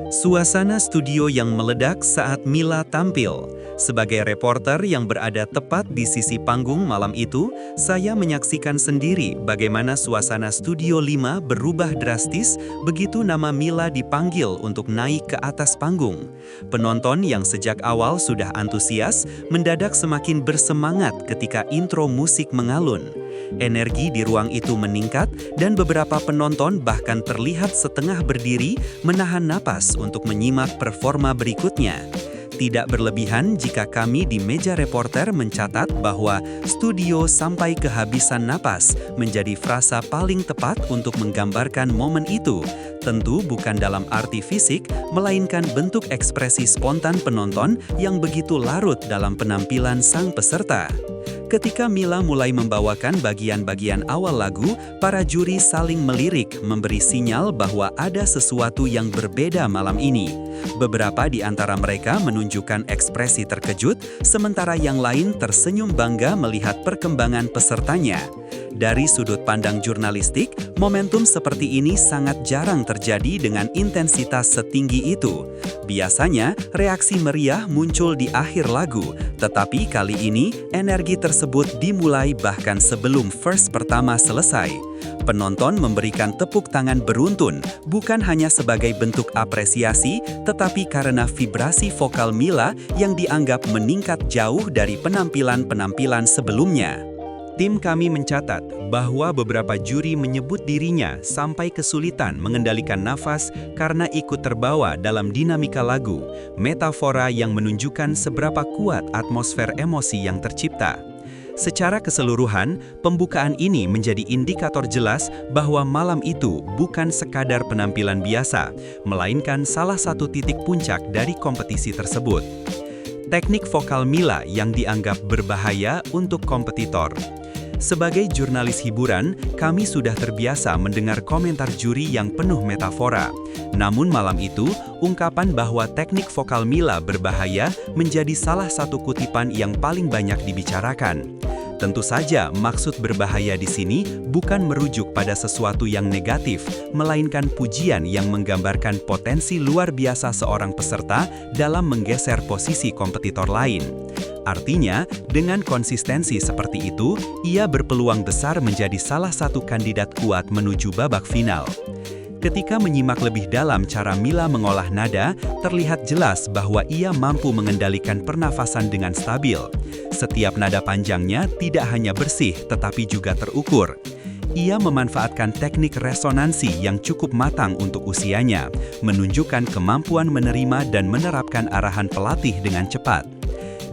Suasana studio yang meledak saat Mila tampil. Sebagai reporter yang berada tepat di sisi panggung malam itu, saya menyaksikan sendiri bagaimana suasana Studio 5 berubah drastis begitu nama Mila dipanggil untuk naik ke atas panggung. Penonton yang sejak awal sudah antusias, mendadak semakin bersemangat ketika intro musik mengalun. Energi di ruang itu meningkat dan beberapa penonton bahkan terlihat setengah berdiri menahan napas untuk menyimak performa berikutnya. Tidak berlebihan jika kami di meja reporter mencatat bahwa studio sampai kehabisan napas menjadi frasa paling tepat untuk menggambarkan momen itu. Tentu bukan dalam arti fisik, melainkan bentuk ekspresi spontan penonton yang begitu larut dalam penampilan sang peserta. Ketika Mila mulai membawakan bagian-bagian awal lagu, para juri saling melirik, memberi sinyal bahwa ada sesuatu yang berbeda malam ini. Beberapa di antara mereka menunjukkan ekspresi terkejut, sementara yang lain tersenyum bangga melihat perkembangan pesertanya. Dari sudut pandang jurnalistik, momentum seperti ini sangat jarang terjadi dengan intensitas setinggi itu. Biasanya, reaksi meriah muncul di akhir lagu, tetapi kali ini energi tersebut dimulai bahkan sebelum verse pertama selesai. Penonton memberikan tepuk tangan beruntun, bukan hanya sebagai bentuk apresiasi, tetapi karena vibrasi vokal Mila yang dianggap meningkat jauh dari penampilan-penampilan sebelumnya. Tim kami mencatat bahwa beberapa juri menyebut dirinya sampai kesulitan mengendalikan nafas karena ikut terbawa dalam dinamika lagu, metafora yang menunjukkan seberapa kuat atmosfer emosi yang tercipta. Secara keseluruhan, pembukaan ini menjadi indikator jelas bahwa malam itu bukan sekadar penampilan biasa, melainkan salah satu titik puncak dari kompetisi tersebut. Teknik vokal Mila yang dianggap berbahaya untuk kompetitor. Sebagai jurnalis hiburan, kami sudah terbiasa mendengar komentar juri yang penuh metafora. Namun malam itu, ungkapan bahwa teknik vokal Mila berbahaya menjadi salah satu kutipan yang paling banyak dibicarakan. Tentu saja, maksud berbahaya di sini bukan merujuk pada sesuatu yang negatif, melainkan pujian yang menggambarkan potensi luar biasa seorang peserta dalam menggeser posisi kompetitor lain. Artinya, dengan konsistensi seperti itu, ia berpeluang besar menjadi salah satu kandidat kuat menuju babak final. Ketika menyimak lebih dalam cara Mila mengolah nada, terlihat jelas bahwa ia mampu mengendalikan pernafasan dengan stabil. Setiap nada panjangnya tidak hanya bersih, tetapi juga terukur. Ia memanfaatkan teknik resonansi yang cukup matang untuk usianya, menunjukkan kemampuan menerima dan menerapkan arahan pelatih dengan cepat.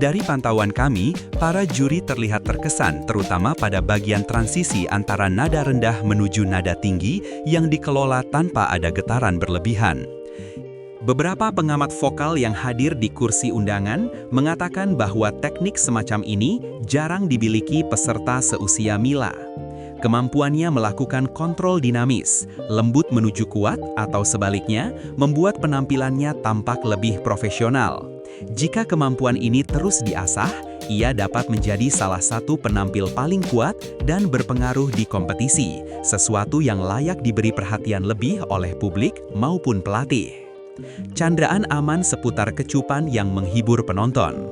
Dari pantauan kami, para juri terlihat terkesan terutama pada bagian transisi antara nada rendah menuju nada tinggi yang dikelola tanpa ada getaran berlebihan. Beberapa pengamat vokal yang hadir di kursi undangan mengatakan bahwa teknik semacam ini jarang dimiliki peserta seusia Mila. Kemampuannya melakukan kontrol dinamis, lembut menuju kuat atau sebaliknya, membuat penampilannya tampak lebih profesional. Jika kemampuan ini terus diasah, ia dapat menjadi salah satu penampil paling kuat dan berpengaruh di kompetisi, sesuatu yang layak diberi perhatian lebih oleh publik maupun pelatih. Candraan aman seputar kecupan yang menghibur penonton.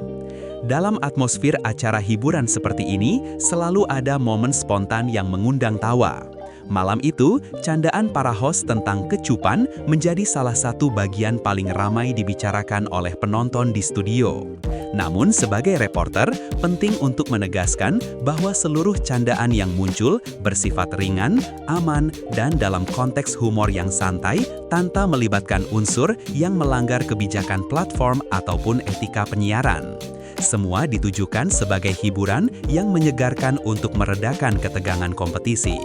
Dalam atmosfer acara hiburan seperti ini, selalu ada momen spontan yang mengundang tawa. Malam itu, candaan para host tentang kecupan menjadi salah satu bagian paling ramai dibicarakan oleh penonton di studio. Namun, sebagai reporter, penting untuk menegaskan bahwa seluruh candaan yang muncul bersifat ringan, aman, dan dalam konteks humor yang santai tanpa melibatkan unsur yang melanggar kebijakan platform ataupun etika penyiaran. Semua ditujukan sebagai hiburan yang menyegarkan untuk meredakan ketegangan kompetisi.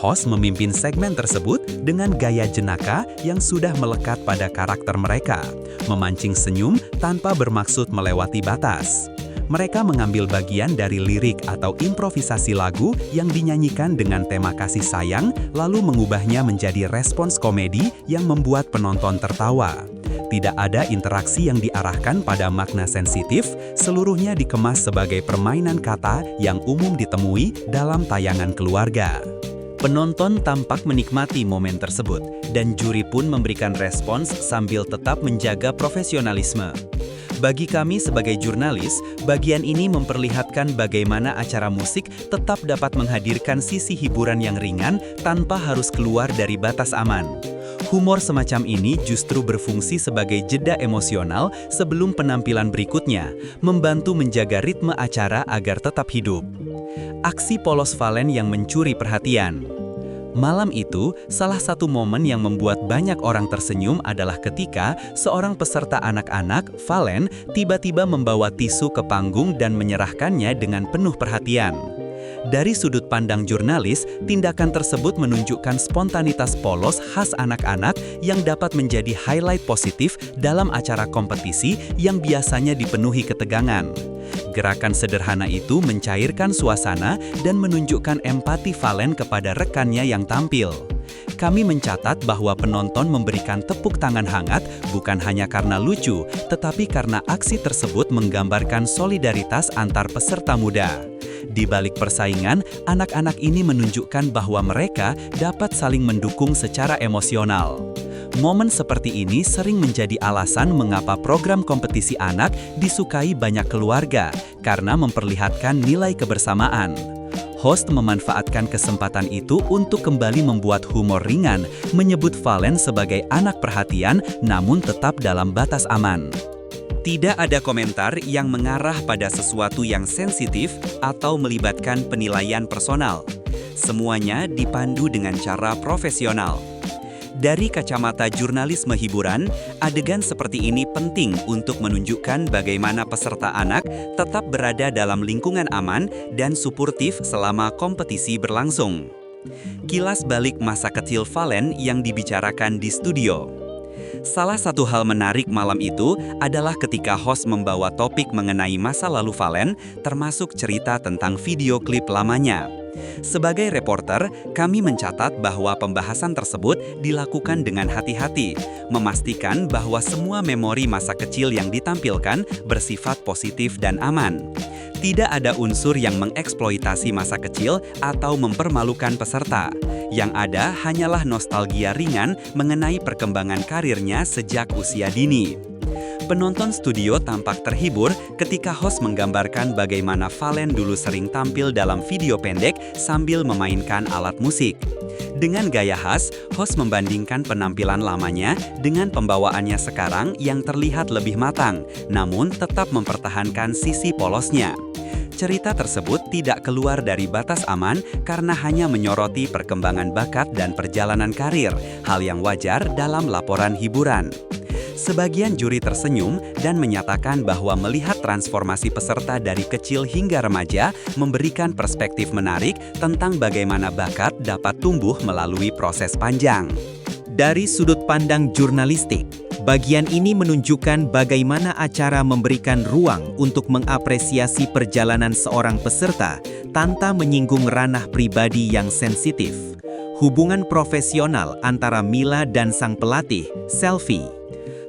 Host memimpin segmen tersebut dengan gaya jenaka yang sudah melekat pada karakter mereka, memancing senyum tanpa bermaksud melewati batas. Mereka mengambil bagian dari lirik atau improvisasi lagu yang dinyanyikan dengan tema kasih sayang, lalu mengubahnya menjadi respons komedi yang membuat penonton tertawa. Tidak ada interaksi yang diarahkan pada makna sensitif, seluruhnya dikemas sebagai permainan kata yang umum ditemui dalam tayangan keluarga. Penonton tampak menikmati momen tersebut, dan juri pun memberikan respons sambil tetap menjaga profesionalisme. Bagi kami sebagai jurnalis, bagian ini memperlihatkan bagaimana acara musik tetap dapat menghadirkan sisi hiburan yang ringan tanpa harus keluar dari batas aman. Humor semacam ini justru berfungsi sebagai jeda emosional sebelum penampilan berikutnya, membantu menjaga ritme acara agar tetap hidup. Aksi polos Valen yang mencuri perhatian. Malam itu, salah satu momen yang membuat banyak orang tersenyum adalah ketika seorang peserta anak-anak, Valen, tiba-tiba membawa tisu ke panggung dan menyerahkannya dengan penuh perhatian. Dari sudut pandang jurnalis, tindakan tersebut menunjukkan spontanitas polos khas anak-anak yang dapat menjadi highlight positif dalam acara kompetisi yang biasanya dipenuhi ketegangan. Gerakan sederhana itu mencairkan suasana dan menunjukkan empati Valen kepada rekannya yang tampil. Kami mencatat bahwa penonton memberikan tepuk tangan hangat bukan hanya karena lucu, tetapi karena aksi tersebut menggambarkan solidaritas antar peserta muda. Di balik persaingan, anak-anak ini menunjukkan bahwa mereka dapat saling mendukung secara emosional. Momen seperti ini sering menjadi alasan mengapa program kompetisi anak disukai banyak keluarga, karena memperlihatkan nilai kebersamaan. Host memanfaatkan kesempatan itu untuk kembali membuat humor ringan, menyebut Valen sebagai anak perhatian namun tetap dalam batas aman. Tidak ada komentar yang mengarah pada sesuatu yang sensitif atau melibatkan penilaian personal. Semuanya dipandu dengan cara profesional. Dari kacamata jurnalisme hiburan, adegan seperti ini penting untuk menunjukkan bagaimana peserta anak tetap berada dalam lingkungan aman dan suportif selama kompetisi berlangsung. Kilas balik masa kecil Valen yang dibicarakan di studio. Salah satu hal menarik malam itu adalah ketika host membawa topik mengenai masa lalu Valen, termasuk cerita tentang video klip lamanya. Sebagai reporter, kami mencatat bahwa pembahasan tersebut dilakukan dengan hati-hati, memastikan bahwa semua memori masa kecil yang ditampilkan bersifat positif dan aman. Tidak ada unsur yang mengeksploitasi masa kecil atau mempermalukan peserta. Yang ada hanyalah nostalgia ringan mengenai perkembangan karirnya sejak usia dini. Penonton studio tampak terhibur ketika host menggambarkan bagaimana Valen dulu sering tampil dalam video pendek sambil memainkan alat musik. Dengan gaya khas, host membandingkan penampilan lamanya dengan pembawaannya sekarang yang terlihat lebih matang, namun tetap mempertahankan sisi polosnya. Cerita tersebut tidak keluar dari batas aman karena hanya menyoroti perkembangan bakat dan perjalanan karir, hal yang wajar dalam laporan hiburan. Sebagian juri tersenyum dan menyatakan bahwa melihat transformasi peserta dari kecil hingga remaja memberikan perspektif menarik tentang bagaimana bakat dapat tumbuh melalui proses panjang. Dari sudut pandang jurnalistik, bagian ini menunjukkan bagaimana acara memberikan ruang untuk mengapresiasi perjalanan seorang peserta tanpa menyinggung ranah pribadi yang sensitif. Hubungan profesional antara Mila dan sang pelatih, Selfie.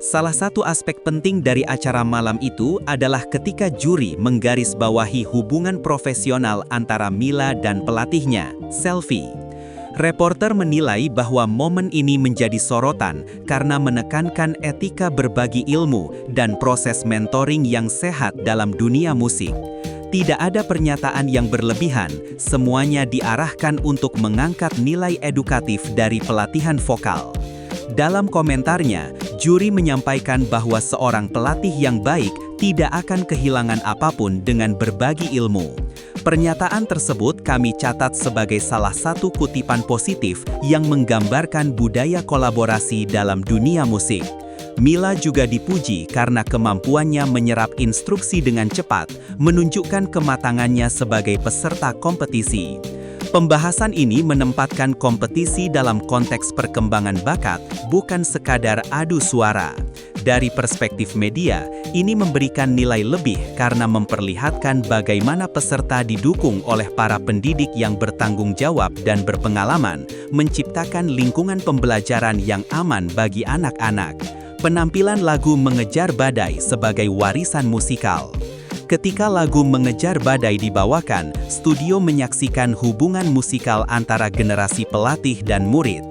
Salah satu aspek penting dari acara malam itu adalah ketika juri menggarisbawahi hubungan profesional antara Mila dan pelatihnya, Selfie. Reporter menilai bahwa momen ini menjadi sorotan karena menekankan etika berbagi ilmu dan proses mentoring yang sehat dalam dunia musik. Tidak ada pernyataan yang berlebihan, semuanya diarahkan untuk mengangkat nilai edukatif dari pelatihan vokal. Dalam komentarnya, juri menyampaikan bahwa seorang pelatih yang baik tidak akan kehilangan apapun dengan berbagi ilmu. Pernyataan tersebut kami catat sebagai salah satu kutipan positif yang menggambarkan budaya kolaborasi dalam dunia musik. Mila juga dipuji karena kemampuannya menyerap instruksi dengan cepat, menunjukkan kematangannya sebagai peserta kompetisi. Pembahasan ini menempatkan kompetisi dalam konteks perkembangan bakat, bukan sekadar adu suara. Dari perspektif media, ini memberikan nilai lebih karena memperlihatkan bagaimana peserta didukung oleh para pendidik yang bertanggung jawab dan berpengalaman, menciptakan lingkungan pembelajaran yang aman bagi anak-anak. Penampilan lagu Mengejar Badai sebagai warisan musikal. Ketika lagu Mengejar Badai dibawakan, studio menyaksikan hubungan musikal antara generasi pelatih dan murid.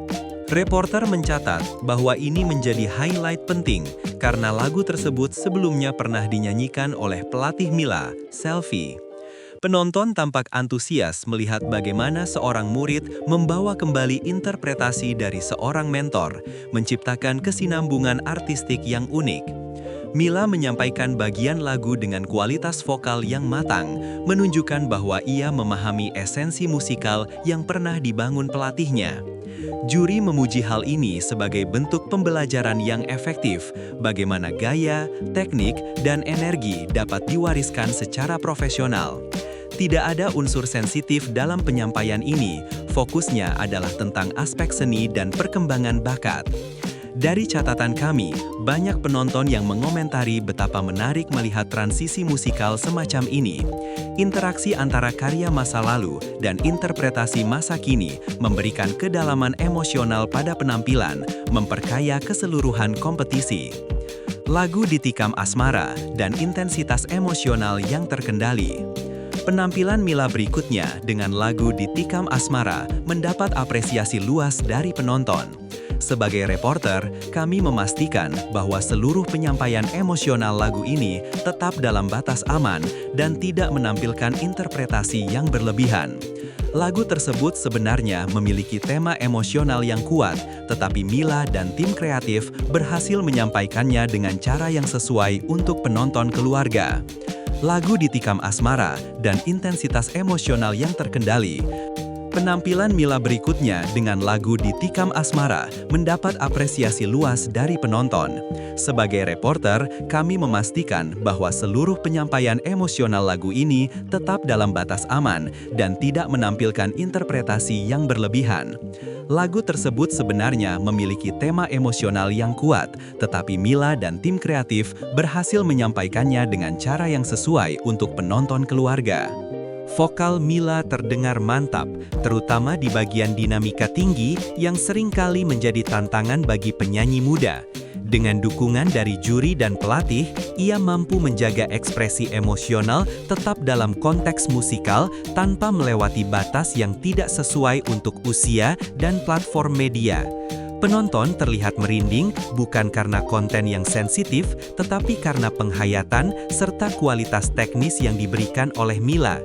Reporter mencatat bahwa ini menjadi highlight penting karena lagu tersebut sebelumnya pernah dinyanyikan oleh pelatih Mila, Selfie. Penonton tampak antusias melihat bagaimana seorang murid membawa kembali interpretasi dari seorang mentor, menciptakan kesinambungan artistik yang unik. Mila menyampaikan bagian lagu dengan kualitas vokal yang matang, menunjukkan bahwa ia memahami esensi musikal yang pernah dibangun pelatihnya. Juri memuji hal ini sebagai bentuk pembelajaran yang efektif, bagaimana gaya, teknik, dan energi dapat diwariskan secara profesional. Tidak ada unsur sensitif dalam penyampaian ini, fokusnya adalah tentang aspek seni dan perkembangan bakat. Dari catatan kami, banyak penonton yang mengomentari betapa menarik melihat transisi musikal semacam ini. Interaksi antara karya masa lalu dan interpretasi masa kini memberikan kedalaman emosional pada penampilan, memperkaya keseluruhan kompetisi. Lagu ditikam asmara dan intensitas emosional yang terkendali. Penampilan Mila berikutnya dengan lagu Ditikam Asmara mendapat apresiasi luas dari penonton. Sebagai reporter, kami memastikan bahwa seluruh penyampaian emosional lagu ini tetap dalam batas aman dan tidak menampilkan interpretasi yang berlebihan. Lagu tersebut sebenarnya memiliki tema emosional yang kuat, tetapi Mila dan tim kreatif berhasil menyampaikannya dengan cara yang sesuai untuk penonton keluarga. Lagu Ditikam Asmara dan intensitas emosional yang terkendali. Penampilan Mila berikutnya dengan lagu Ditikam Asmara mendapat apresiasi luas dari penonton. Sebagai reporter, kami memastikan bahwa seluruh penyampaian emosional lagu ini tetap dalam batas aman dan tidak menampilkan interpretasi yang berlebihan. Lagu tersebut sebenarnya memiliki tema emosional yang kuat, tetapi Mila dan tim kreatif berhasil menyampaikannya dengan cara yang sesuai untuk penonton keluarga. Vokal Mila terdengar mantap, terutama di bagian dinamika tinggi yang seringkali menjadi tantangan bagi penyanyi muda. Dengan dukungan dari juri dan pelatih, ia mampu menjaga ekspresi emosional tetap dalam konteks musikal tanpa melewati batas yang tidak sesuai untuk usia dan platform media. Penonton terlihat merinding bukan karena konten yang sensitif, tetapi karena penghayatan serta kualitas teknis yang diberikan oleh Mila.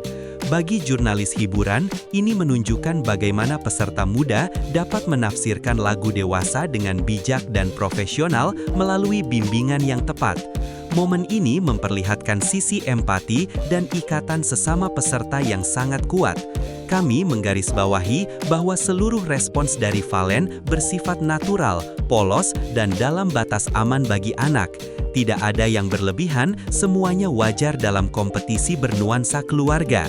Bagi jurnalis hiburan, ini menunjukkan bagaimana peserta muda dapat menafsirkan lagu dewasa dengan bijak dan profesional melalui bimbingan yang tepat. Momen ini memperlihatkan sisi empati dan ikatan sesama peserta yang sangat kuat. Kami menggarisbawahi bahwa seluruh respons dari Valen bersifat natural, polos, dan dalam batas aman bagi anak. Tidak ada yang berlebihan, semuanya wajar dalam kompetisi bernuansa keluarga.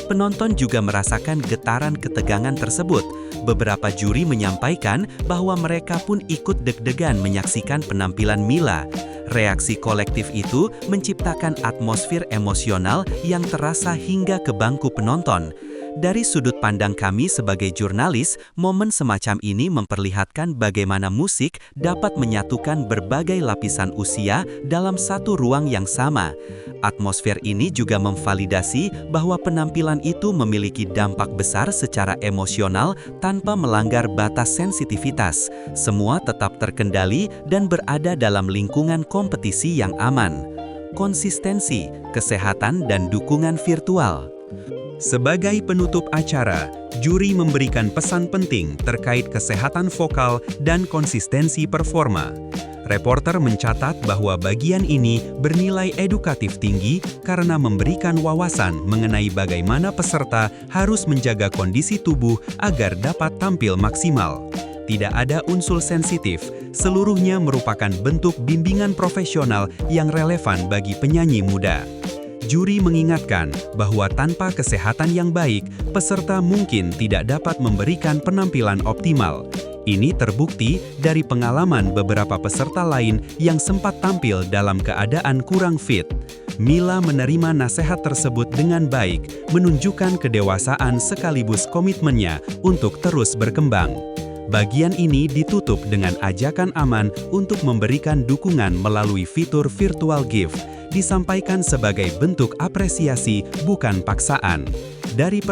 Penonton juga merasakan getaran ketegangan tersebut. Beberapa juri menyampaikan bahwa mereka pun ikut deg-degan menyaksikan penampilan Mila. Reaksi kolektif itu menciptakan atmosfer emosional yang terasa hingga ke bangku penonton. Dari sudut pandang kami sebagai jurnalis, momen semacam ini memperlihatkan bagaimana musik dapat menyatukan berbagai lapisan usia dalam satu ruang yang sama. Atmosfer ini juga memvalidasi bahwa penampilan itu memiliki dampak besar secara emosional tanpa melanggar batas sensitivitas. Semua tetap terkendali dan berada dalam lingkungan kompetisi yang aman. Konsistensi, kesehatan, dan dukungan virtual. Sebagai penutup acara, juri memberikan pesan penting terkait kesehatan vokal dan konsistensi performa. Reporter mencatat bahwa bagian ini bernilai edukatif tinggi karena memberikan wawasan mengenai bagaimana peserta harus menjaga kondisi tubuh agar dapat tampil maksimal. Tidak ada unsur sensitif, seluruhnya merupakan bentuk bimbingan profesional yang relevan bagi penyanyi muda. Juri mengingatkan bahwa tanpa kesehatan yang baik, peserta mungkin tidak dapat memberikan penampilan optimal. Ini terbukti dari pengalaman beberapa peserta lain yang sempat tampil dalam keadaan kurang fit. Mila menerima nasihat tersebut dengan baik, menunjukkan kedewasaan sekaligus komitmennya untuk terus berkembang. Bagian ini ditutup dengan ajakan aman untuk memberikan dukungan melalui fitur virtual gift. disampaikan sebagai bentuk apresiasi, bukan paksaan. Dari